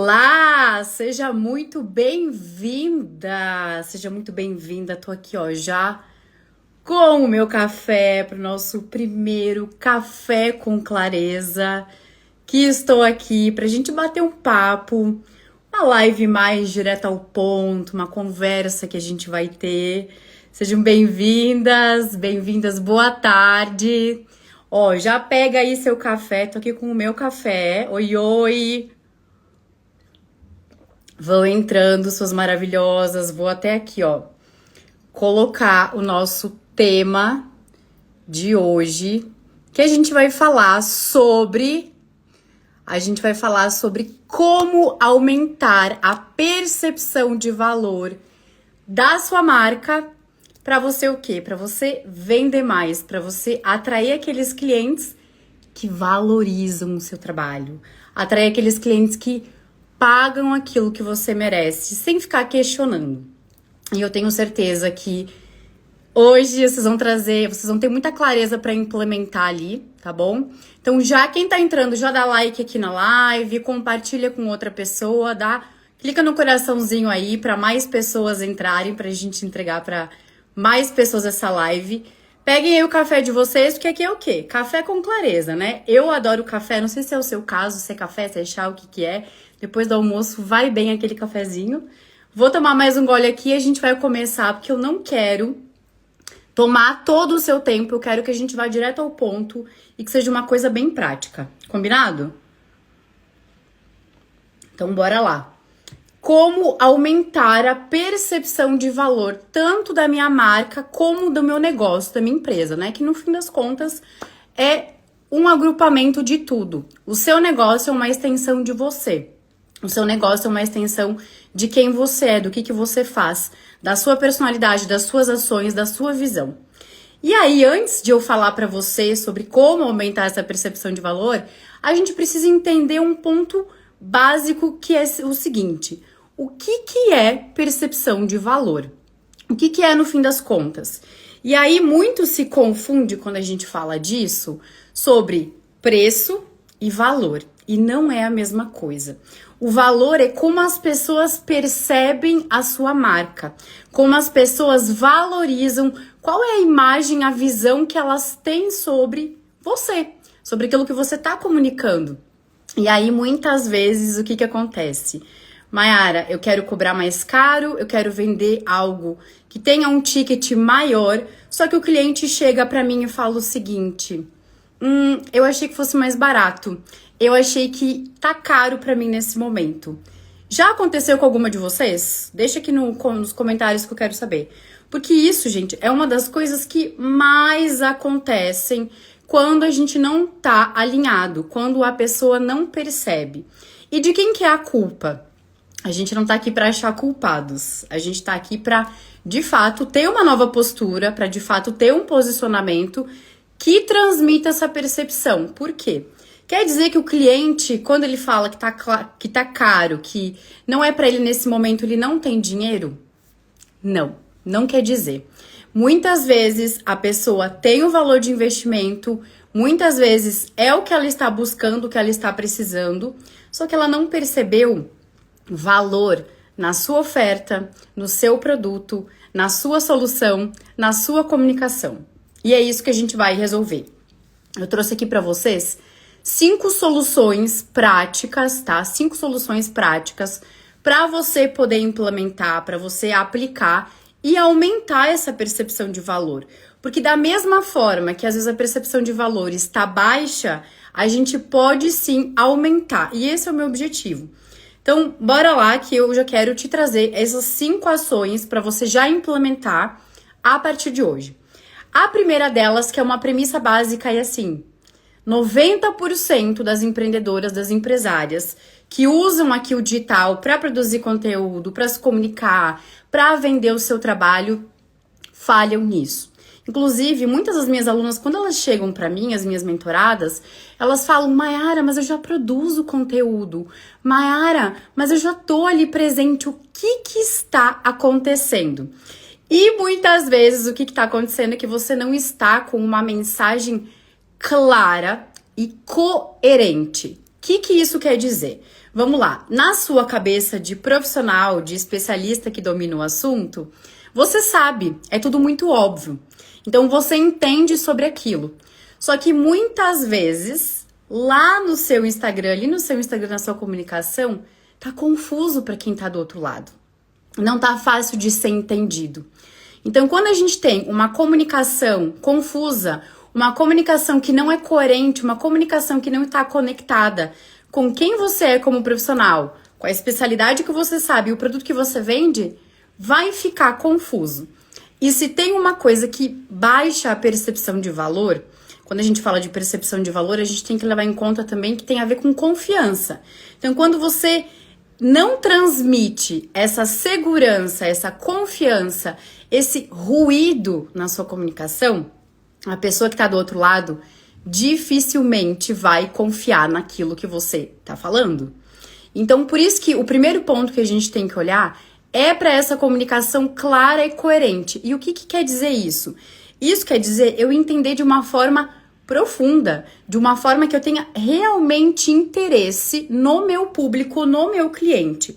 Olá, seja muito bem-vinda, seja muito bem-vinda. Tô aqui, ó, já com o meu café para o nosso primeiro café com clareza, que estou aqui para a gente bater um papo, uma live mais direta ao ponto, uma conversa que a gente vai ter. Sejam bem-vindas, bem-vindas, boa tarde. Ó, já pega aí seu café, tô aqui com o meu café. Oi, oi. Vão entrando, suas maravilhosas. Vou até aqui, ó, colocar o nosso tema de hoje, que a gente vai falar sobre como aumentar a percepção de valor da sua marca para você o quê? Para você vender mais, para você atrair aqueles clientes que valorizam o seu trabalho, atrair aqueles clientes que pagam aquilo que você merece, sem ficar questionando. E eu tenho certeza que hoje vocês vão ter muita clareza para implementar ali, tá bom? Então, já quem tá entrando, já dá like aqui na live, compartilha com outra pessoa, clica no coraçãozinho aí para mais pessoas entrarem, pra gente entregar para mais pessoas essa live. Peguem aí o café de vocês, porque aqui é o quê? Café com clareza, né? Eu adoro café, não sei se é o seu caso, se é café, se é chá, o que é. Depois do almoço, vai bem aquele cafezinho. Vou tomar mais um gole aqui e a gente vai começar, porque eu não quero tomar todo o seu tempo. Eu quero que a gente vá direto ao ponto e que seja uma coisa bem prática. Combinado? Então, bora lá. Como aumentar a percepção de valor, tanto da minha marca como do meu negócio, da minha empresa, né? Que no fim das contas é um agrupamento de tudo. O seu negócio é uma extensão de você. O seu negócio é uma extensão de quem você é, do que você faz, da sua personalidade, das suas ações, da sua visão. E aí, antes de eu falar para você sobre como aumentar essa percepção de valor, a gente precisa entender um ponto básico que é o seguinte: o que é percepção de valor? O que é no fim das contas? E aí, muito se confunde quando a gente fala disso sobre preço e valor. E não é a mesma coisa. O valor é como as pessoas percebem a sua marca, como as pessoas valorizam, qual é a imagem, a visão que elas têm sobre você, sobre aquilo que você está comunicando. E aí, muitas vezes, o que acontece? Mayara, eu quero cobrar mais caro, eu quero vender algo que tenha um ticket maior, só que o cliente chega para mim e fala o seguinte: eu achei que fosse mais barato. Eu achei que tá caro pra mim nesse momento. Já aconteceu com alguma de vocês? Deixa aqui nos comentários que eu quero saber. Porque isso, gente, é uma das coisas que mais acontecem quando a gente não tá alinhado, quando a pessoa não percebe. E de quem que é a culpa? A gente não tá aqui pra achar culpados. A gente tá aqui pra, de fato, ter uma nova postura, pra, de fato, ter um posicionamento que transmita essa percepção. Por quê? Quer dizer que o cliente, quando ele fala que tá caro, que não é para ele nesse momento, ele não tem dinheiro? Não, não quer dizer. Muitas vezes a pessoa tem o valor de investimento, muitas vezes é o que ela está buscando, o que ela está precisando, só que ela não percebeu valor na sua oferta, no seu produto, na sua solução, na sua comunicação. E é isso que a gente vai resolver. Eu trouxe aqui para vocês 5 soluções práticas, tá? 5 soluções práticas para você poder implementar, para você aplicar e aumentar essa percepção de valor. Porque da mesma forma que às vezes a percepção de valor está baixa, a gente pode sim aumentar. E esse é o meu objetivo. Então, bora lá que eu já quero te trazer essas 5 ações para você já implementar a partir de hoje. A primeira delas, que é uma premissa básica, é assim: 90% das empreendedoras, das empresárias que usam aqui o digital para produzir conteúdo, para se comunicar, para vender o seu trabalho, falham nisso. Inclusive, muitas das minhas alunas, quando elas chegam para mim, as minhas mentoradas, elas falam: Mayara, mas eu já produzo conteúdo. Mayara, mas eu já tô ali presente. O que está acontecendo? E muitas vezes o que está acontecendo é que você não está com uma mensagem clara e coerente. que isso quer dizer? Vamos lá, na sua cabeça de profissional, de especialista que domina o assunto, você sabe, é tudo muito óbvio. Então você entende sobre aquilo. Só que muitas vezes, lá no seu Instagram, ali no seu Instagram, na sua comunicação, tá confuso para quem tá do outro lado. Não tá fácil de ser entendido. Então, quando a gente tem uma comunicação confusa, uma comunicação que não é coerente, uma comunicação que não está conectada com quem você é como profissional, com a especialidade que você sabe e o produto que você vende, vai ficar confuso. E se tem uma coisa que baixa a percepção de valor, quando a gente fala de percepção de valor, a gente tem que levar em conta também que tem a ver com confiança. Então, quando você não transmite essa segurança, essa confiança, esse ruído na sua comunicação, a pessoa que está do outro lado dificilmente vai confiar naquilo que você está falando. Então, por isso que o primeiro ponto que a gente tem que olhar é para essa comunicação clara e coerente. E o que quer dizer isso? Isso quer dizer eu entender de uma forma profunda, de uma forma que eu tenha realmente interesse no meu público, no meu cliente.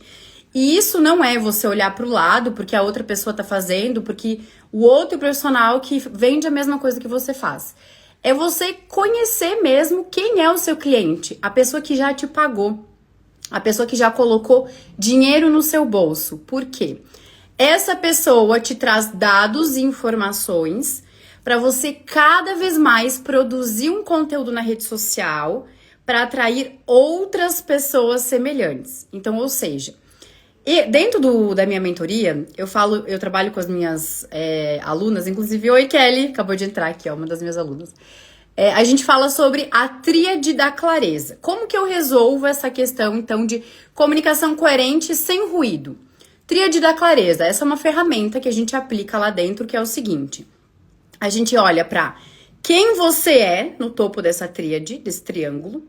E isso não é você olhar para o lado porque a outra pessoa está fazendo, porque o outro profissional que vende a mesma coisa que você faz. É você conhecer mesmo quem é o seu cliente, a pessoa que já te pagou, a pessoa que já colocou dinheiro no seu bolso. Por quê? Essa pessoa te traz dados e informações para você cada vez mais produzir um conteúdo na rede social para atrair outras pessoas semelhantes. Então, ou seja, dentro da minha mentoria, eu trabalho com as minhas alunas, inclusive, oi Kelly, acabou de entrar aqui, ó, uma das minhas alunas. A gente fala sobre a tríade da clareza. Como que eu resolvo essa questão, então, de comunicação coerente sem ruído? Tríade da clareza, essa é uma ferramenta que a gente aplica lá dentro, que é o seguinte. A gente olha para quem você é no topo dessa tríade, desse triângulo,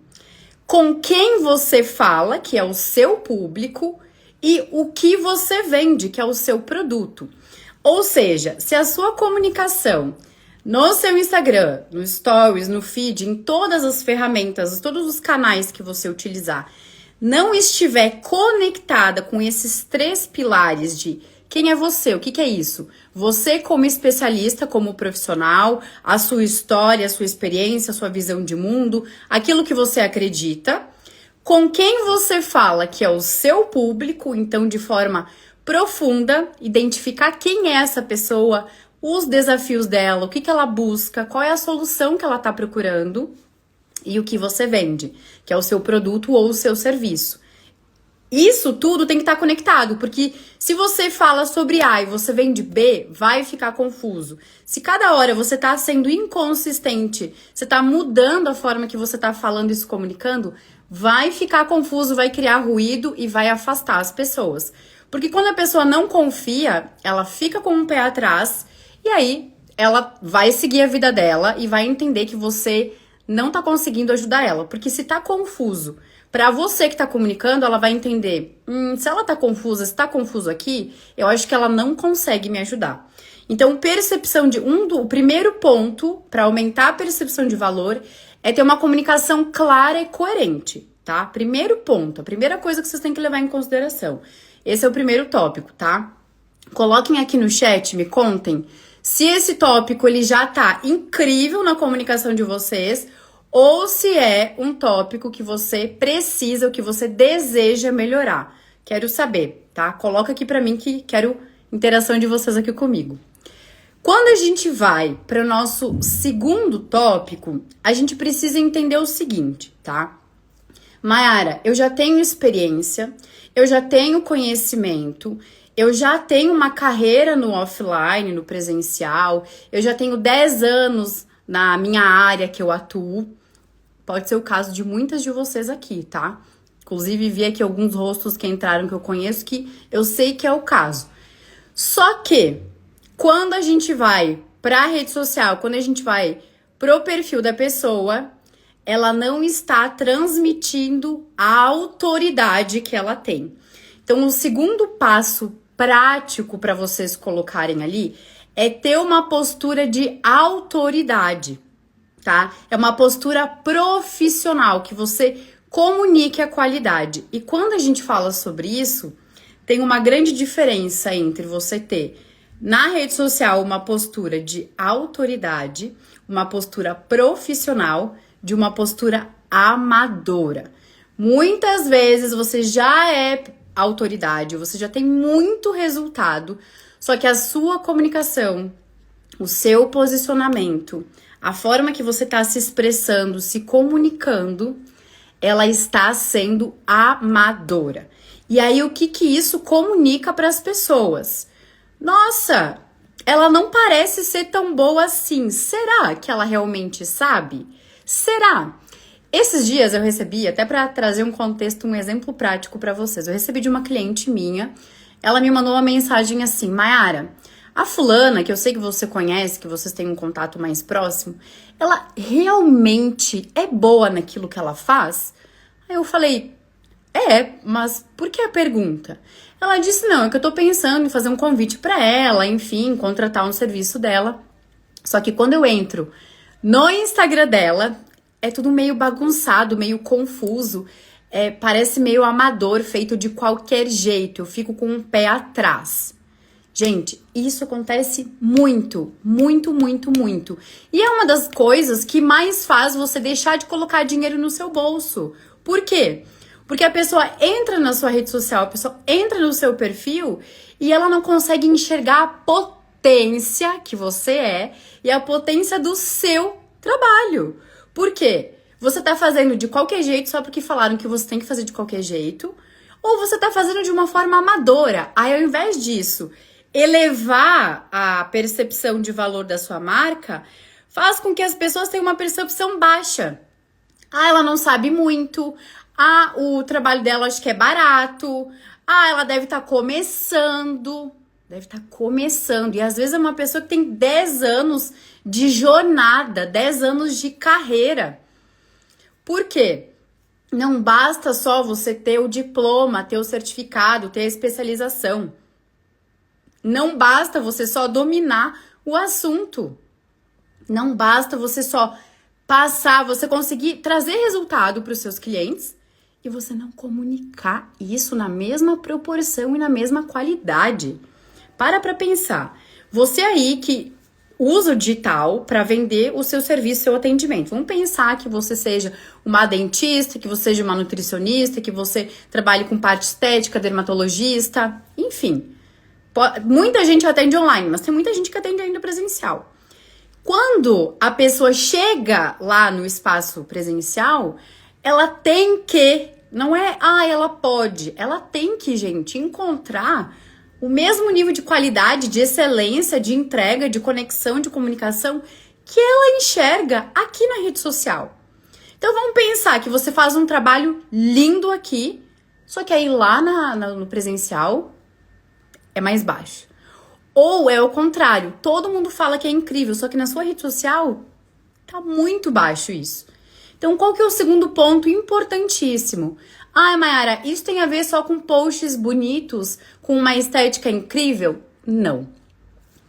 com quem você fala, que é o seu público, e o que você vende, que é o seu produto. Ou seja, se a sua comunicação no seu Instagram, no Stories, no Feed, em todas as ferramentas, todos os canais que você utilizar, não estiver conectada com esses 3 pilares de quem é você, o que é isso? Você como especialista, como profissional, a sua história, a sua experiência, a sua visão de mundo, aquilo que você acredita, com quem você fala que é o seu público, então de forma profunda, identificar quem é essa pessoa, os desafios dela, o que ela busca, qual é a solução que ela está procurando e o que você vende, que é o seu produto ou o seu serviço. Isso tudo tem que estar conectado, porque se você fala sobre A e você vende B, vai ficar confuso. Se cada hora você está sendo inconsistente, você está mudando a forma que você está falando e se comunicando, vai ficar confuso, vai criar ruído e vai afastar as pessoas. Porque quando a pessoa não confia, ela fica com um pé atrás e aí ela vai seguir a vida dela e vai entender que você não está conseguindo ajudar ela. Porque se está confuso, para você que está comunicando, ela vai entender, se ela está confusa, se está confuso aqui, eu acho que ela não consegue me ajudar. Então, o primeiro ponto para aumentar a percepção de valor é ter uma comunicação clara e coerente, tá? Primeiro ponto, a primeira coisa que vocês têm que levar em consideração. Esse é o primeiro tópico, tá? Coloquem aqui no chat, me contem se esse tópico ele já tá incrível na comunicação de vocês ou se é um tópico que você precisa, o que você deseja melhorar. Quero saber, tá? Coloca aqui pra mim que quero interação de vocês aqui comigo. Quando a gente vai para o nosso segundo tópico, a gente precisa entender o seguinte, tá? Mayara, eu já tenho experiência, eu já tenho conhecimento, eu já tenho uma carreira no offline, no presencial, eu já tenho 10 anos na minha área que eu atuo. Pode ser o caso de muitas de vocês aqui, tá? Inclusive, vi aqui alguns rostos que entraram que eu conheço que eu sei que é o caso. Só que, quando a gente vai para a rede social, quando a gente vai pro perfil da pessoa, ela não está transmitindo a autoridade que ela tem. Então, o segundo passo prático para vocês colocarem ali é ter uma postura de autoridade, tá? É uma postura profissional, que você Comunique a qualidade. E quando a gente fala sobre isso, tem uma grande diferença entre você ter na rede social uma postura de autoridade, uma postura profissional, de uma postura amadora. Muitas vezes você já é autoridade, você já tem muito resultado, só que a sua comunicação, o seu posicionamento, a forma que você está se expressando, se comunicando, ela está sendo amadora. E aí, o que isso comunica para as pessoas? Nossa, ela não parece ser tão boa assim. Será que ela realmente sabe? Será? Esses dias eu recebi, até para trazer um contexto, um exemplo prático para vocês. Eu recebi de uma cliente minha, ela me mandou uma mensagem assim: Mayara, a fulana, que eu sei que você conhece, que vocês têm um contato mais próximo, ela realmente é boa naquilo que ela faz? Aí eu falei, mas por que a pergunta? Ela disse, não, é que eu tô pensando em fazer um convite pra ela, enfim, contratar um serviço dela. Só que quando eu entro no Instagram dela, é tudo meio bagunçado, meio confuso, parece meio amador, feito de qualquer jeito, eu fico com um pé atrás. Gente, isso acontece muito, muito, muito, muito. E é uma das coisas que mais faz você deixar de colocar dinheiro no seu bolso. Por quê? Porque a pessoa entra na sua rede social, a pessoa entra no seu perfil e ela não consegue enxergar a potência que você é e a potência do seu trabalho. Por quê? Você tá fazendo de qualquer jeito só porque falaram que você tem que fazer de qualquer jeito, ou você tá fazendo de uma forma amadora. Aí, ao invés disso, elevar a percepção de valor da sua marca, faz com que as pessoas tenham uma percepção baixa. Ela não sabe muito. O trabalho dela acho que é barato. Ela deve estar começando. E às vezes é uma pessoa que tem 10 anos de jornada, 10 anos de carreira. Por quê? Não basta só você ter o diploma, ter o certificado, ter a especialização. Não basta você só dominar o assunto. Não basta você só passar, você conseguir trazer resultado para os seus clientes e você não comunicar isso na mesma proporção e na mesma qualidade. Para pensar. Você aí que usa o digital para vender o seu serviço, seu atendimento. Vamos pensar que você seja uma dentista, que você seja uma nutricionista, que você trabalhe com parte estética, dermatologista, enfim. Muita gente atende online, mas tem muita gente que atende ainda presencial. Quando a pessoa chega lá no espaço presencial, ela tem que, não é, ela pode, ela tem que, gente, encontrar o mesmo nível de qualidade, de excelência, de entrega, de conexão, de comunicação que ela enxerga aqui na rede social. Então vamos pensar que você faz um trabalho lindo aqui, só que aí lá no presencial é mais baixo. Ou é o contrário, todo mundo fala que é incrível, só que na sua rede social tá muito baixo isso. Então, qual que é o segundo ponto importantíssimo? Mayara, isso tem a ver só com posts bonitos, com uma estética incrível? Não.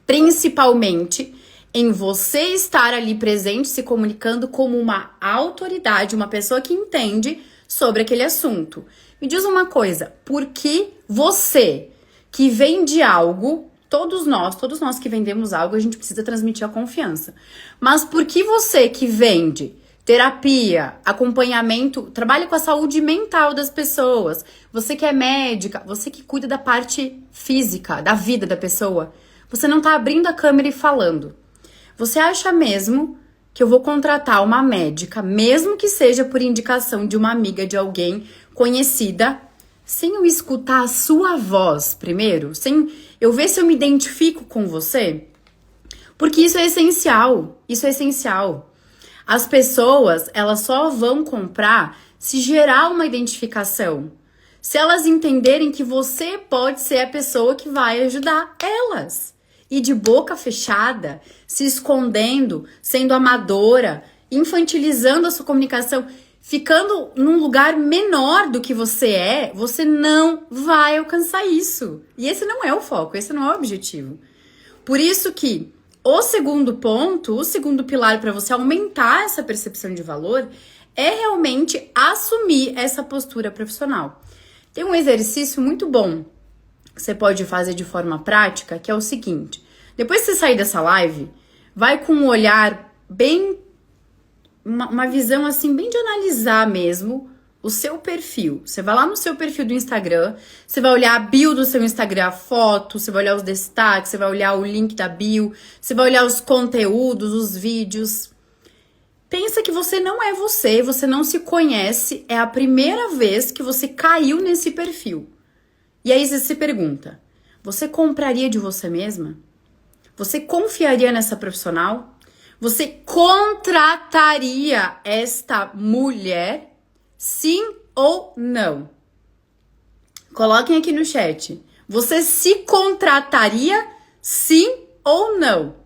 Principalmente em você estar ali presente, se comunicando como uma autoridade, uma pessoa que entende sobre aquele assunto. Me diz uma coisa, por que você que vende algo, todos nós que vendemos algo, a gente precisa transmitir a confiança. Mas por que você que vende terapia, acompanhamento, trabalha com a saúde mental das pessoas, você que é médica, você que cuida da parte física, da vida da pessoa, você não tá abrindo a câmera e falando. Você acha mesmo que eu vou contratar uma médica, mesmo que seja por indicação de uma amiga, de alguém conhecida, sem eu escutar a sua voz primeiro? Sem eu ver se eu me identifico com você? Porque isso é essencial, As pessoas, elas só vão comprar se gerar uma identificação. Se elas entenderem que você pode ser a pessoa que vai ajudar elas. E de boca fechada, se escondendo, sendo amadora, infantilizando a sua comunicação, ficando num lugar menor do que você não vai alcançar isso. E esse não é o foco, esse não é o objetivo. Por isso que o segundo ponto, o segundo pilar para você aumentar essa percepção de valor é realmente assumir essa postura profissional. Tem um exercício muito bom que você pode fazer de forma prática, que é o seguinte: depois que você sair dessa live, vai com um olhar bem, uma visão assim, bem de analisar mesmo o seu perfil. Você vai lá no seu perfil do Instagram, você vai olhar a bio do seu Instagram, a foto, você vai olhar os destaques, você vai olhar o link da bio, você vai olhar os conteúdos, os vídeos. Pensa que você não é você não se conhece, é a primeira vez que você caiu nesse perfil. E aí você se pergunta, você compraria de você mesma? Você confiaria nessa profissional? Você contrataria esta mulher? Sim ou não? Coloquem aqui no chat. Você se contrataria? Sim ou não?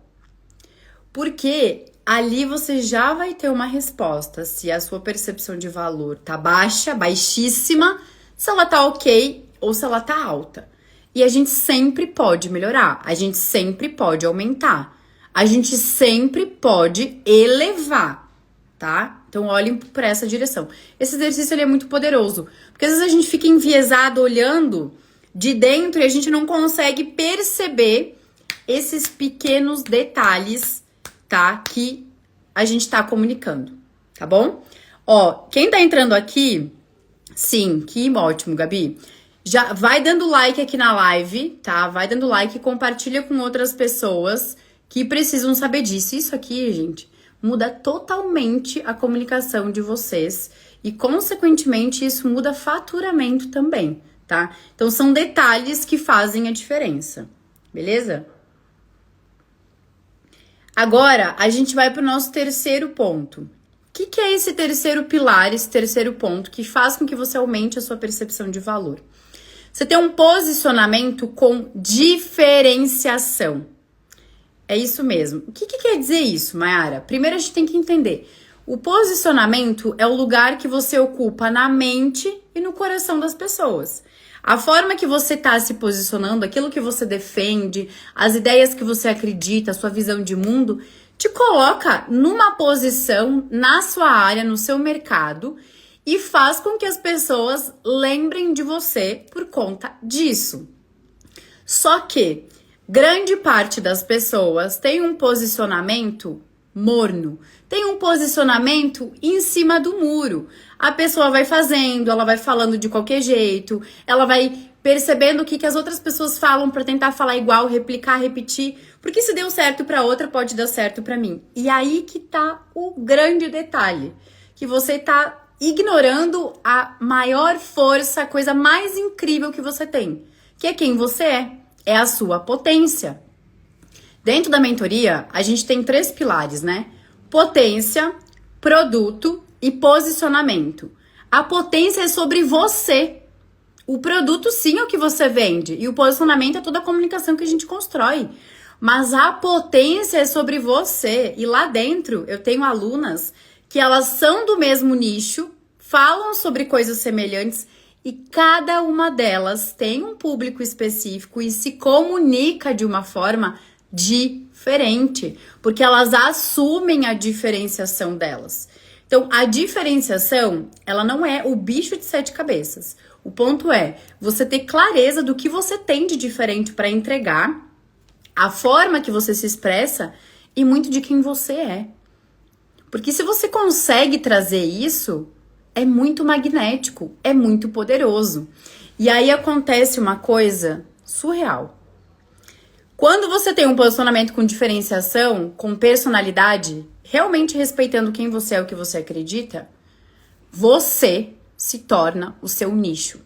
Porque ali você já vai ter uma resposta se a sua percepção de valor tá baixa, baixíssima, se ela tá ok ou se ela tá alta. E a gente sempre pode melhorar, a gente sempre pode aumentar, a gente sempre pode elevar, tá? Então olhem para essa direção. Esse exercício ele é muito poderoso, porque às vezes a gente fica enviesado olhando de dentro e a gente não consegue perceber esses pequenos detalhes, tá? Que a gente tá comunicando, tá bom? Ó, quem tá entrando aqui, sim, que ótimo, Gabi. Já vai dando like aqui na live, tá? Vai dando like e compartilha com outras pessoas que precisam saber disso. Isso aqui, gente, muda totalmente a comunicação de vocês e, consequentemente, isso muda faturamento também, tá? Então, são detalhes que fazem a diferença, beleza? Agora, a gente vai para o nosso terceiro ponto. O que é esse terceiro pilar, esse terceiro ponto que faz com que você aumente a sua percepção de valor? Você tem um posicionamento com diferenciação. É isso mesmo. O que quer dizer isso, Mayara? Primeiro a gente tem que entender. O posicionamento é o lugar que você ocupa na mente e no coração das pessoas. A forma que você está se posicionando, aquilo que você defende, as ideias que você acredita, a sua visão de mundo, te coloca numa posição na sua área, no seu mercado, e faz com que as pessoas lembrem de você por conta disso. Só que grande parte das pessoas tem um posicionamento morno, tem um posicionamento em cima do muro. A pessoa vai fazendo, ela vai falando de qualquer jeito, ela vai percebendo o que as outras pessoas falam para tentar falar igual, replicar, repetir, porque se deu certo para outra, pode dar certo para mim. E aí que tá o grande detalhe, que você tá ignorando a maior força, a coisa mais incrível que você tem, que é quem você é a sua potência. Dentro da mentoria, a gente tem 3 pilares, né? Potência, produto e posicionamento. A potência é sobre você. O produto, sim, é o que você vende. E o posicionamento é toda a comunicação que a gente constrói. Mas a potência é sobre você. E lá dentro, eu tenho alunas que elas são do mesmo nicho, falam sobre coisas semelhantes e cada uma delas tem um público específico e se comunica de uma forma diferente, porque elas assumem a diferenciação delas. Então, a diferenciação, ela não é o bicho de 7 cabeças. O ponto é você ter clareza do que você tem de diferente para entregar, a forma que você se expressa e muito de quem você é. Porque se você consegue trazer isso, é muito magnético, é muito poderoso. E aí acontece uma coisa surreal. Quando você tem um posicionamento com diferenciação, com personalidade, realmente respeitando quem você é, o que você acredita, você se torna o seu nicho.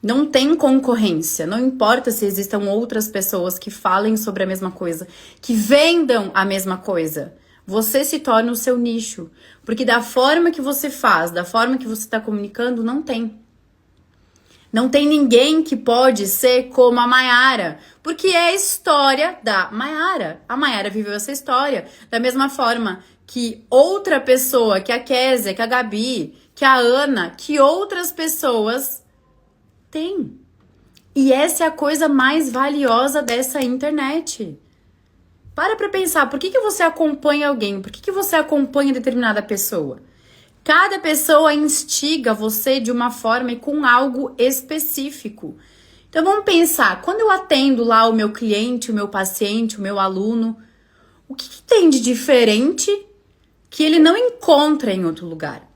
Não tem concorrência, não importa se existam outras pessoas que falem sobre a mesma coisa, que vendam a mesma coisa. Você se torna o seu nicho. Porque da forma que você faz, da forma que você está comunicando, não tem. Não tem ninguém que pode ser como a Mayara. Porque é a história da Mayara. A Mayara viveu essa história. Da mesma forma que outra pessoa, que a Kézia, que a Gabi, que a Ana, que outras pessoas têm. E essa é a coisa mais valiosa dessa internet. Para pensar, por que você acompanha alguém? Por que você acompanha determinada pessoa? Cada pessoa instiga você de uma forma e com algo específico. Então vamos pensar, quando eu atendo lá o meu cliente, o meu paciente, o meu aluno, o que tem de diferente que ele não encontra em outro lugar?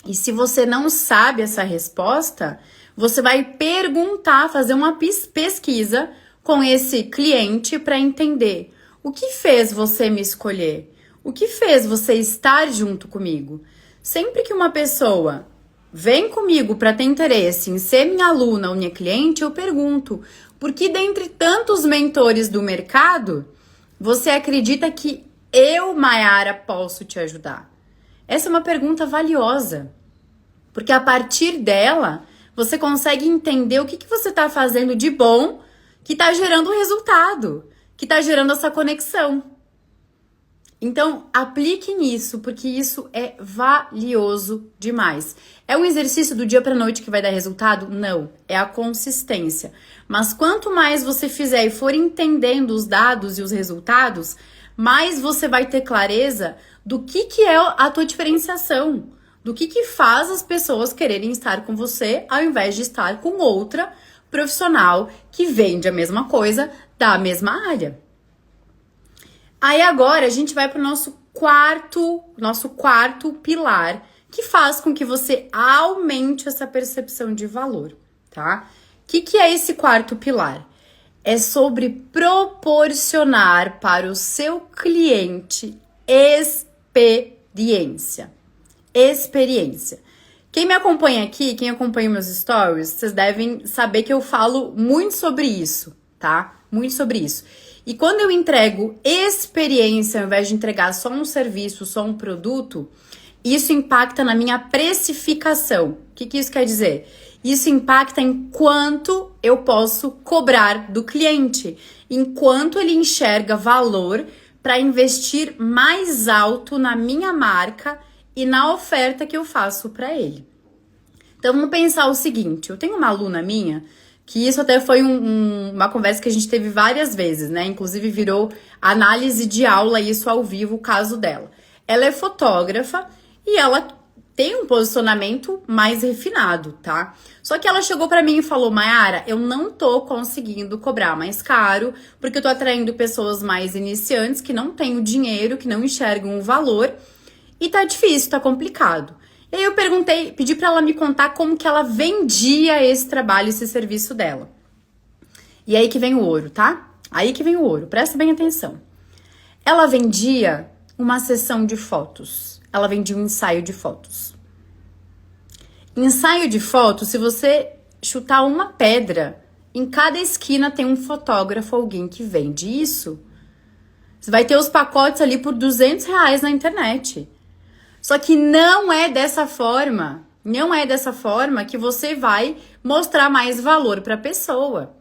E se você não sabe essa resposta, você vai perguntar, fazer uma pesquisa com esse cliente para entender o que fez você me escolher, o que fez você estar junto comigo. Sempre que uma pessoa vem comigo para ter interesse em ser minha aluna ou minha cliente, eu pergunto, por que dentre tantos mentores do mercado, você acredita que eu, Mayara, posso te ajudar? Essa é uma pergunta valiosa, porque a partir dela, você consegue entender o que você está fazendo de bom que está gerando resultado, que está gerando essa conexão. Então, aplique nisso, porque isso é valioso demais. É um exercício do dia para noite que vai dar resultado? Não, é a consistência. Mas quanto mais você fizer e for entendendo os dados e os resultados, mais você vai ter clareza do que é a tua diferenciação, do que faz as pessoas quererem estar com você ao invés de estar com outra profissional que vende a mesma coisa da mesma área. Aí agora a gente vai para o nosso quarto pilar, que faz com que você aumente essa percepção de valor, tá? O que é esse quarto pilar? É sobre proporcionar para o seu cliente experiência. Quem me acompanha aqui, quem acompanha meus stories, vocês devem saber que eu falo muito sobre isso, tá? Muito sobre isso. E quando eu entrego experiência, ao invés de entregar só um serviço, só um produto, isso impacta na minha precificação. O que isso quer dizer? Isso impacta em quanto eu posso cobrar do cliente, em quanto ele enxerga valor para investir mais alto na minha marca e na oferta que eu faço para ele. Então vamos pensar o seguinte, eu tenho uma aluna minha que isso até foi uma conversa que a gente teve várias vezes, né? Inclusive virou análise de aula, isso ao vivo, o caso dela. Ela é fotógrafa e ela tem um posicionamento mais refinado, tá? Só que ela chegou pra mim e falou, Mayara, eu não tô conseguindo cobrar mais caro, porque eu tô atraindo pessoas mais iniciantes que não têm o dinheiro, que não enxergam o valor, e tá difícil, tá complicado. E aí eu pedi pra ela me contar como que ela vendia esse trabalho, esse serviço dela. E aí que vem o ouro, tá? Aí que vem o ouro, presta bem atenção. Ela vendia uma sessão de fotos. Ela vendia um ensaio de fotos. Ensaio de fotos, se você chutar uma pedra, em cada esquina tem um fotógrafo, alguém que vende isso. Você vai ter os pacotes ali por R$200 na internet. Só que não é dessa forma que você vai mostrar mais valor para a pessoa.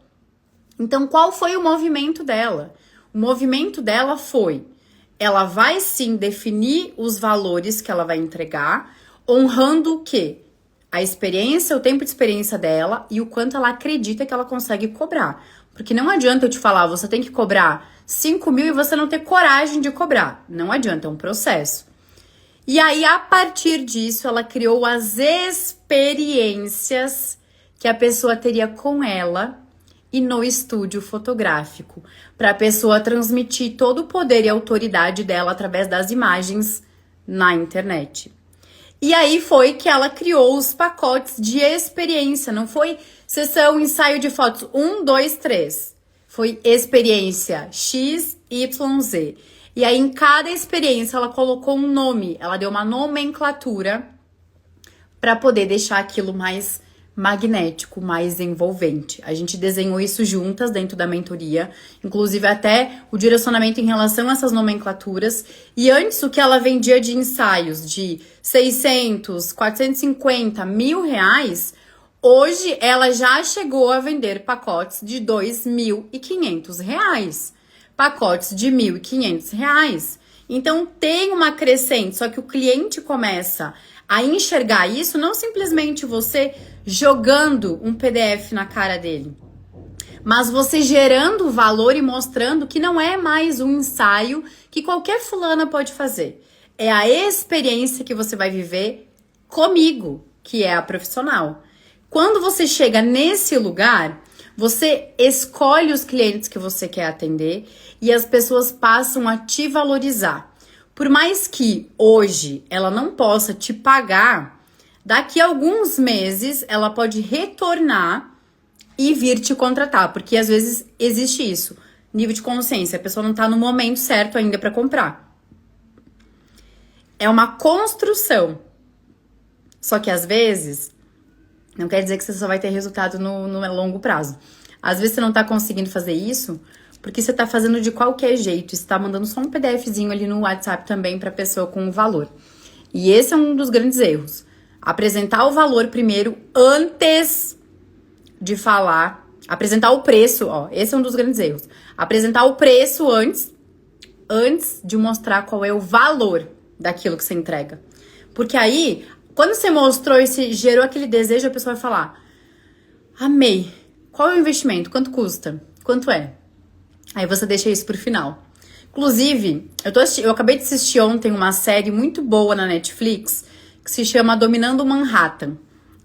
Então, qual foi o movimento dela? O movimento dela foi, ela vai sim definir os valores que ela vai entregar, honrando o quê? A experiência, o tempo de experiência dela e o quanto ela acredita que ela consegue cobrar. Porque não adianta eu te falar, você tem que cobrar 5 mil e você não ter coragem de cobrar. Não adianta, é um processo. E aí, a partir disso, ela criou as experiências que a pessoa teria com ela e no estúdio fotográfico, para a pessoa transmitir todo o poder e autoridade dela através das imagens na internet. E aí foi que ela criou os pacotes de experiência, não foi sessão, ensaio de fotos 1, 2, 3. Foi experiência X, Y, Z. E aí, em cada experiência, ela colocou um nome, ela deu uma nomenclatura para poder deixar aquilo mais magnético, mais envolvente. A gente desenhou isso juntas dentro da mentoria, inclusive até o direcionamento em relação a essas nomenclaturas. E antes, o que ela vendia de ensaios de 600, 450, R$1.000, hoje ela já chegou a vender pacotes de R$2.500. Pacotes de R$1.500. Então tem uma crescente, só que o cliente começa a enxergar isso, não simplesmente você jogando um PDF na cara dele, mas você gerando valor e mostrando que não é mais um ensaio que qualquer fulana pode fazer. É a experiência que você vai viver comigo, que é a profissional. Quando você chega nesse lugar, você escolhe os clientes que você quer atender e as pessoas passam a te valorizar. Por mais que hoje ela não possa te pagar, daqui a alguns meses ela pode retornar e vir te contratar, porque às vezes existe isso, nível de consciência, a pessoa não tá no momento certo ainda para comprar. É uma construção. Só que às vezes não quer dizer que você só vai ter resultado no longo prazo. Às vezes você não tá conseguindo fazer isso porque você tá fazendo de qualquer jeito. Você tá mandando só um PDFzinho ali no WhatsApp também pra pessoa com o valor. E esse é um dos grandes erros. Apresentar o valor primeiro antes de falar. Apresentar o preço, ó. Esse é um dos grandes erros. Apresentar o preço antes de mostrar qual é o valor daquilo que você entrega. Porque aí, quando você mostrou e se gerou aquele desejo, a pessoa vai falar: amei. Qual é o investimento? Quanto custa? Quanto é? Aí você deixa isso pro final. Inclusive, eu acabei de assistir ontem uma série muito boa na Netflix que se chama Dominando Manhattan.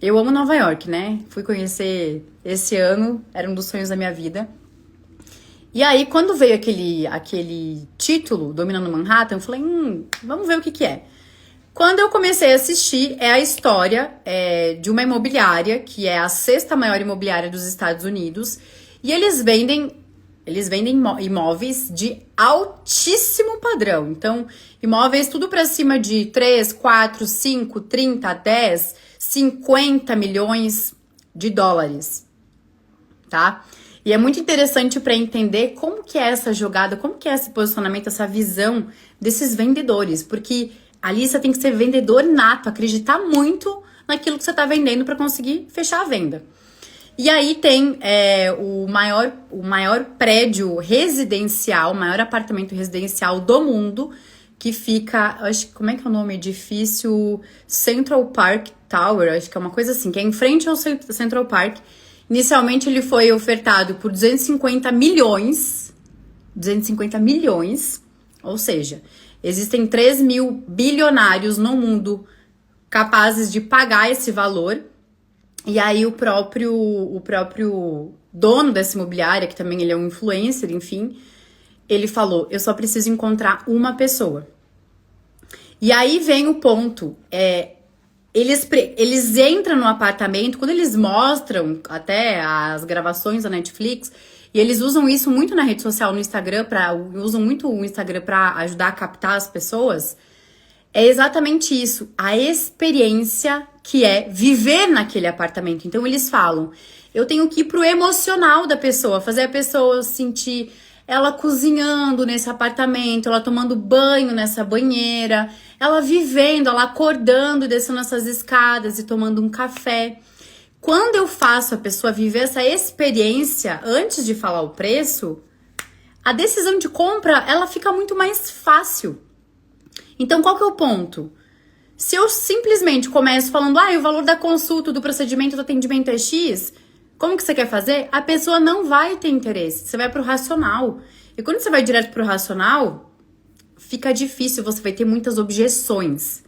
Eu amo Nova York, né? Fui conhecer esse ano, era um dos sonhos da minha vida. E aí, quando veio aquele título, Dominando Manhattan, eu falei, vamos ver o que é. Quando eu comecei a assistir, é a história de uma imobiliária, que é a 6ª maior imobiliária dos Estados Unidos, e eles vendem imóveis de altíssimo padrão. Então, imóveis tudo para cima de 3, 4, 5, 30, 10, 50 milhões de dólares, tá? E é muito interessante para entender como que é essa jogada, como que é esse posicionamento, essa visão desses vendedores, porque ali você tem que ser vendedor nato, acreditar muito naquilo que você está vendendo para conseguir fechar a venda. E aí tem o maior prédio residencial, o maior apartamento residencial do mundo, que fica, como é que é o nome? Edifício Central Park Tower, acho que é uma coisa assim, que é em frente ao Central Park. Inicialmente ele foi ofertado por 250 milhões, ou seja, existem 3 mil bilionários no mundo capazes de pagar esse valor. E aí o próprio dono dessa imobiliária, que também ele é um influencer, enfim, ele falou, eu só preciso encontrar uma pessoa. E aí vem o ponto, eles entram no apartamento, quando eles mostram até as gravações da Netflix, e eles usam isso muito na rede social, no Instagram, usam muito o Instagram para ajudar a captar as pessoas. É exatamente isso, a experiência que é viver naquele apartamento. Então eles falam, eu tenho que ir pro emocional da pessoa, fazer a pessoa sentir ela cozinhando nesse apartamento, ela tomando banho nessa banheira, ela vivendo, ela acordando e descendo essas escadas e tomando um café. Quando eu faço a pessoa viver essa experiência antes de falar o preço, a decisão de compra, ela fica muito mais fácil. Então, qual que é o ponto? Se eu simplesmente começo falando, o valor da consulta, do procedimento, do atendimento é X, como que você quer fazer? A pessoa não vai ter interesse, você vai pro racional. E quando você vai direto pro racional, fica difícil, você vai ter muitas objeções.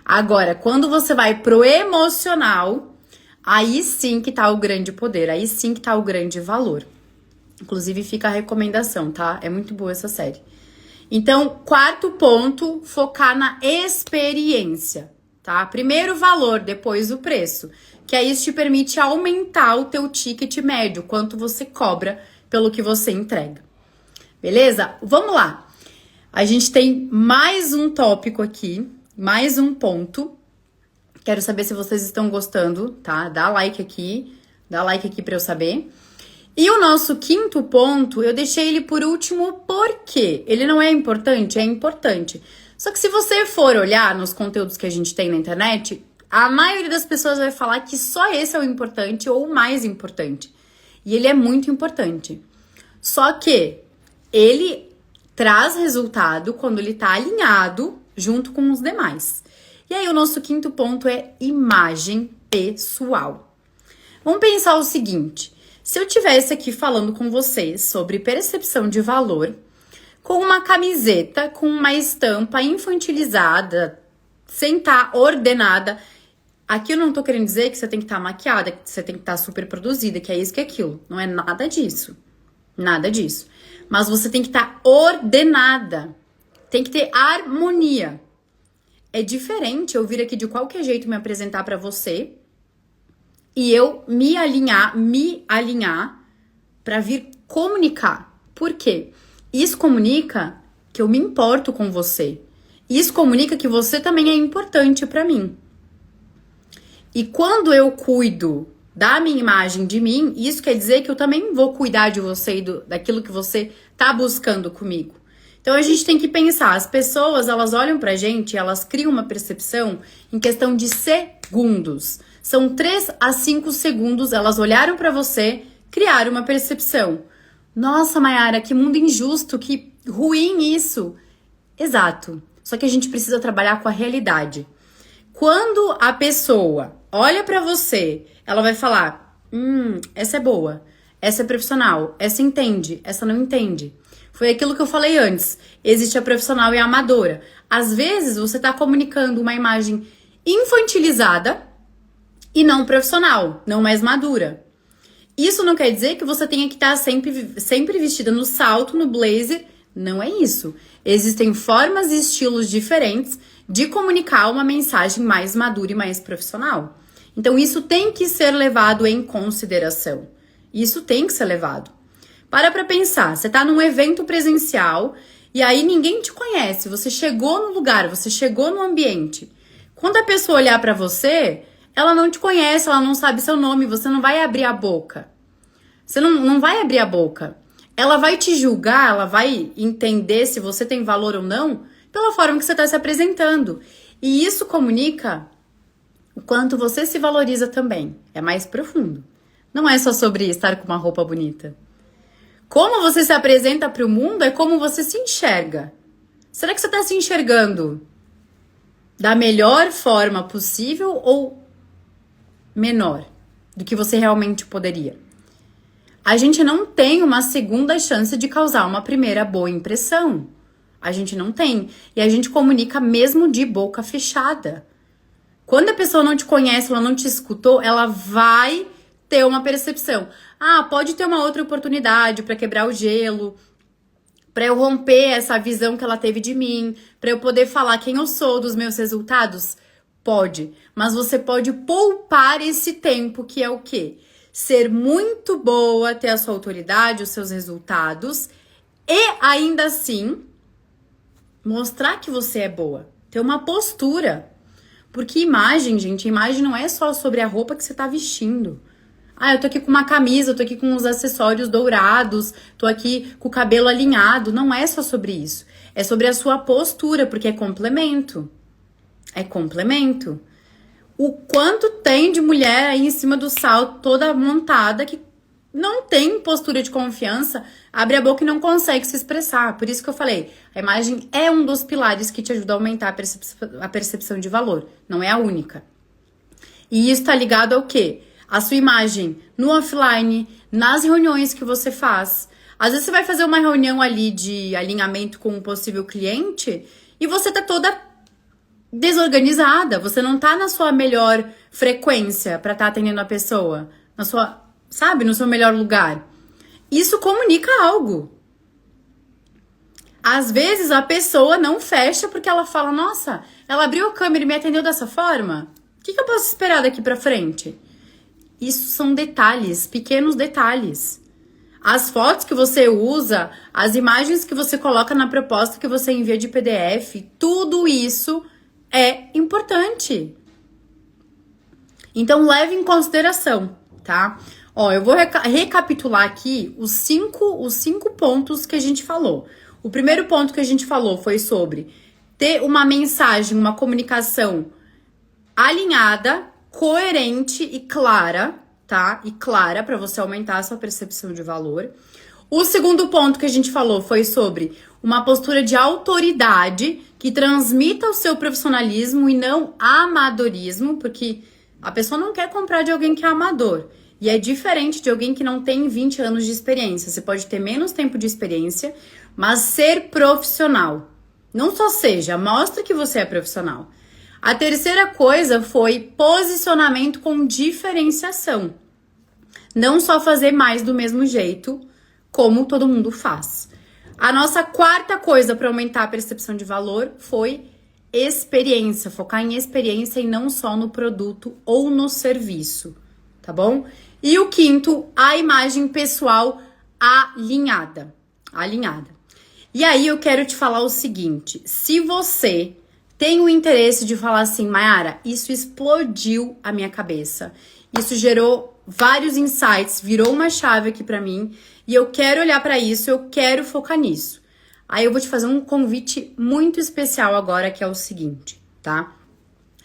Agora, quando você vai pro emocional, aí sim que tá o grande poder, aí sim que tá o grande valor. Inclusive, fica a recomendação, tá? É muito boa essa série. Então, 4º ponto, focar na experiência, tá? Primeiro o valor, depois o preço, que aí isso te permite aumentar o teu ticket médio, quanto você cobra pelo que você entrega. Beleza? Vamos lá. A gente tem mais um tópico aqui, mais um ponto. Quero saber se vocês estão gostando, tá? Dá like aqui pra eu saber. E o nosso 5º ponto, eu deixei ele por último porque ele não é importante? É importante. Só que se você for olhar nos conteúdos que a gente tem na internet, a maioria das pessoas vai falar que só esse é o importante ou o mais importante. E ele é muito importante. Só que ele traz resultado quando ele tá alinhado junto com os demais. E aí o nosso 5º ponto é imagem pessoal. Vamos pensar o seguinte. Se eu tivesse aqui falando com vocês sobre percepção de valor, com uma camiseta, com uma estampa infantilizada, sem estar ordenada, Aqui eu não tô querendo dizer que você tem que estar maquiada, que você tem que estar super produzida, que é isso, que é aquilo. Não é nada disso. Nada disso. Mas você tem que estar ordenada. Tem que ter harmonia. É diferente eu vir aqui de qualquer jeito me apresentar pra você e eu me alinhar pra vir comunicar. Por quê? Isso comunica que eu me importo com você. Isso comunica que você também é importante pra mim. E quando eu cuido da minha imagem de mim, isso quer dizer que eu também vou cuidar de você e daquilo que você tá buscando comigo. Então a gente tem que pensar, as pessoas, elas olham pra gente, elas criam uma percepção em questão de segundos. São 3 a 5 segundos, elas olharam pra você, criaram uma percepção. Nossa, Mayara, que mundo injusto, que ruim isso. Exato. Só que a gente precisa trabalhar com a realidade. Quando a pessoa olha pra você, ela vai falar, essa é boa, essa é profissional, essa entende, essa não entende. Foi aquilo que eu falei antes. Existe a profissional e a amadora. Às vezes, você tá comunicando uma imagem infantilizada e não profissional, não mais madura. Isso não quer dizer que você tenha que estar sempre vestida no salto, no blazer. Não é isso. Existem formas e estilos diferentes de comunicar uma mensagem mais madura e mais profissional. Então, isso tem que ser levado em consideração. Isso tem que ser levado. Para pensar, você tá num evento presencial e aí ninguém te conhece, você chegou no lugar, você chegou no ambiente. Quando a pessoa olhar pra você, ela não te conhece, ela não sabe seu nome, você não vai abrir a boca. Você não vai abrir a boca. Ela vai te julgar, ela vai entender se você tem valor ou não pela forma que você tá se apresentando. E isso comunica o quanto você se valoriza também. É mais profundo. Não é só sobre estar com uma roupa bonita. Como você se apresenta para o mundo é como você se enxerga. Será que você está se enxergando da melhor forma possível ou menor do que você realmente poderia? A gente não tem uma segunda chance de causar uma primeira boa impressão. A gente não tem. E a gente comunica mesmo de boca fechada. Quando a pessoa não te conhece, ela não te escutou, ela vai ter uma percepção. Pode ter uma outra oportunidade para quebrar o gelo, para eu romper essa visão que ela teve de mim, para eu poder falar quem eu sou, dos meus resultados? Pode, mas você pode poupar esse tempo, que é o quê? Ser muito boa, ter a sua autoridade, os seus resultados e ainda assim mostrar que você é boa, ter uma postura. Porque imagem, gente, imagem não é só sobre a roupa que você tá vestindo. Eu tô aqui com uma camisa, eu tô aqui com os acessórios dourados, tô aqui com o cabelo alinhado. Não é só sobre isso. É sobre a sua postura, porque é complemento. É complemento. O quanto tem de mulher aí em cima do salto, toda montada, que não tem postura de confiança, abre a boca e não consegue se expressar. Por isso que eu falei, a imagem é um dos pilares que te ajuda a aumentar a percepção de valor. Não é a única. E isso tá ligado ao quê? A sua imagem no offline, nas reuniões que você faz. Às vezes você vai fazer uma reunião ali de alinhamento com um possível cliente e você tá toda desorganizada. Você não tá na sua melhor frequência para estar atendendo a pessoa. Na sua, sabe, no seu melhor lugar. Isso comunica algo. Às vezes a pessoa não fecha porque ela fala, nossa, ela abriu a câmera e me atendeu dessa forma? O que eu posso esperar daqui pra frente? Isso são detalhes, pequenos detalhes. As fotos que você usa, as imagens que você coloca na proposta que você envia de PDF, tudo isso é importante. Então leve em consideração, tá? Eu vou recapitular aqui os cinco pontos que a gente falou. O primeiro ponto que a gente falou foi sobre ter uma mensagem, uma comunicação alinhada, coerente e clara, tá? E clara para você aumentar a sua percepção de valor. O segundo ponto que a gente falou foi sobre uma postura de autoridade que transmita o seu profissionalismo e não amadorismo, porque a pessoa não quer comprar de alguém que é amador. E é diferente de alguém que não tem 20 anos de experiência. Você pode ter menos tempo de experiência, mas ser profissional. Não só seja, mostra que você é profissional. A terceira coisa foi posicionamento com diferenciação. Não só fazer mais do mesmo jeito, como todo mundo faz. A nossa quarta coisa para aumentar a percepção de valor foi experiência, focar em experiência e não só no produto ou no serviço, tá bom? E o quinto, a imagem pessoal alinhada. E aí eu quero te falar o seguinte, se você tem o interesse de falar assim, Mayara, isso explodiu a minha cabeça, isso gerou vários insights, virou uma chave aqui pra mim, e eu quero olhar pra isso, eu quero focar nisso. Aí eu vou te fazer um convite muito especial agora, que é o seguinte, tá?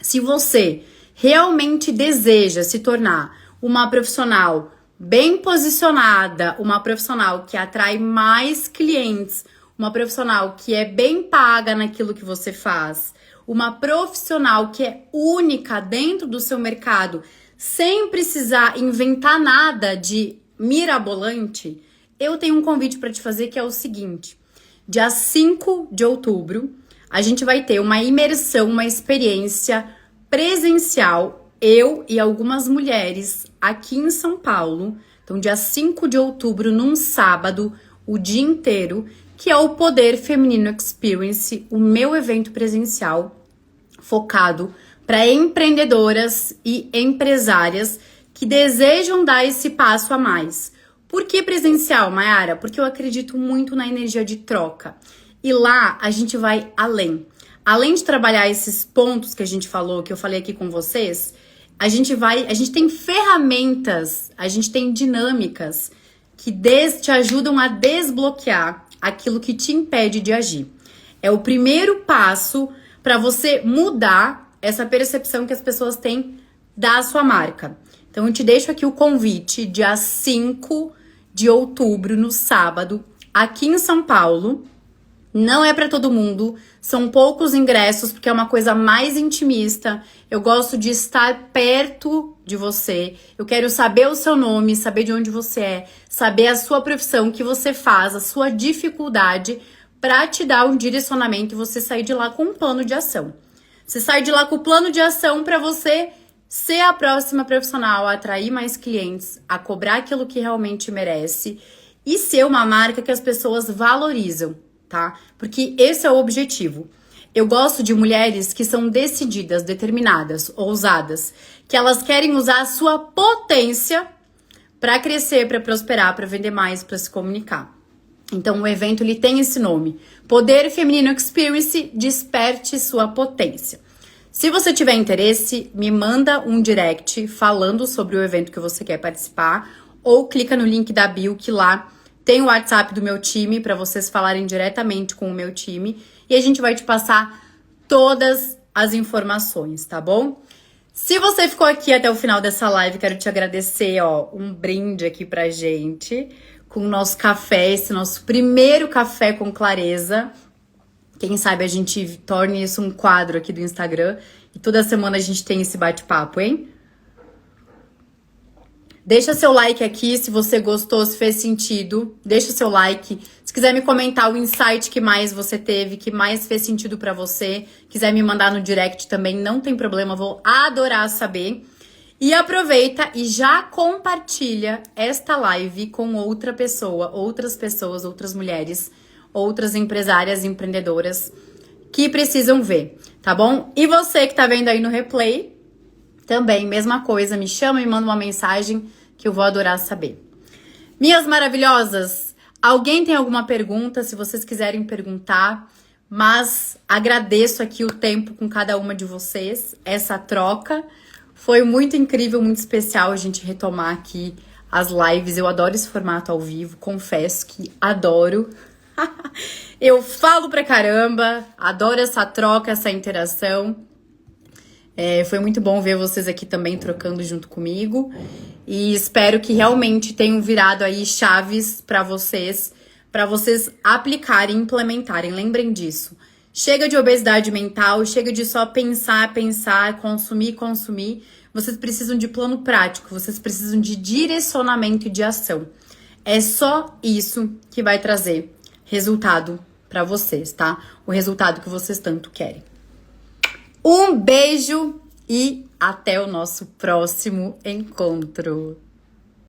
Se você realmente deseja se tornar uma profissional bem posicionada, uma profissional que atrai mais clientes, uma profissional que é bem paga naquilo que você faz, uma profissional que é única dentro do seu mercado, sem precisar inventar nada de mirabolante, eu tenho um convite para te fazer que é o seguinte. Dia 5 de outubro, a gente vai ter uma imersão, uma experiência presencial, eu e algumas mulheres aqui em São Paulo. Então, dia 5 de outubro, num sábado, o dia inteiro, que é o Poder Feminino Experience, o meu evento presencial focado para empreendedoras e empresárias que desejam dar esse passo a mais. Por que presencial, Mayara? Porque eu acredito muito na energia de troca. E lá a gente vai além. Além de trabalhar esses pontos que a gente falou, que eu falei aqui com vocês, a gente tem ferramentas, a gente tem dinâmicas que te ajudam a desbloquear aquilo que te impede de agir. É o primeiro passo para você mudar essa percepção que as pessoas têm da sua marca. Então eu te deixo aqui o convite, dia 5 de outubro, no sábado, aqui em São Paulo. Não é para todo mundo, são poucos ingressos, porque é uma coisa mais intimista. Eu gosto de estar perto de você. Eu quero saber o seu nome, saber de onde você é, saber a sua profissão, o que você faz, a sua dificuldade, para te dar um direcionamento e você sair de lá com um plano de ação. Você sai de lá com o plano de ação para você ser a próxima profissional, a atrair mais clientes, a cobrar aquilo que realmente merece e ser uma marca que as pessoas valorizam, tá? Porque esse é o objetivo. Eu gosto de mulheres que são decididas, determinadas, ousadas, que elas querem usar a sua potência para crescer, para prosperar, para vender mais, para se comunicar. Então o evento ele tem esse nome, Poder Feminino Experience, desperte sua potência. Se você tiver interesse, me manda um direct falando sobre o evento que você quer participar ou clica no link da bio que lá tem o WhatsApp do meu time para vocês falarem diretamente com o meu time e a gente vai te passar todas as informações, tá bom? Se você ficou aqui até o final dessa live, quero te agradecer, um brinde aqui pra gente com o nosso café, esse nosso primeiro café com clareza. Quem sabe a gente torne isso um quadro aqui do Instagram e toda semana a gente tem esse bate-papo, hein? Deixa seu like aqui se você gostou, se fez sentido. Deixa o seu like. Se quiser me comentar o insight que mais você teve, que mais fez sentido pra você, quiser me mandar no direct também, não tem problema, vou adorar saber. E aproveita e já compartilha esta live com outra pessoa, outras pessoas, outras mulheres, outras empresárias, empreendedoras que precisam ver, tá bom? E você que tá vendo aí no replay, também, mesma coisa, me chama, me manda uma mensagem que eu vou adorar saber. Minhas maravilhosas, alguém tem alguma pergunta? Se vocês quiserem perguntar, mas agradeço aqui o tempo com cada uma de vocês, essa troca. Foi muito incrível, muito especial a gente retomar aqui as lives. Eu adoro esse formato ao vivo, confesso que adoro. Eu falo pra caramba, adoro essa troca, essa interação. Foi muito bom ver vocês aqui também trocando junto comigo. E espero que realmente tenham virado aí chaves para vocês aplicarem, implementarem. Lembrem disso. Chega de obesidade mental, chega de só pensar, consumir. Vocês precisam de plano prático, vocês precisam de direcionamento e de ação. É só isso que vai trazer resultado para vocês, tá? O resultado que vocês tanto querem. Um beijo e até o nosso próximo encontro.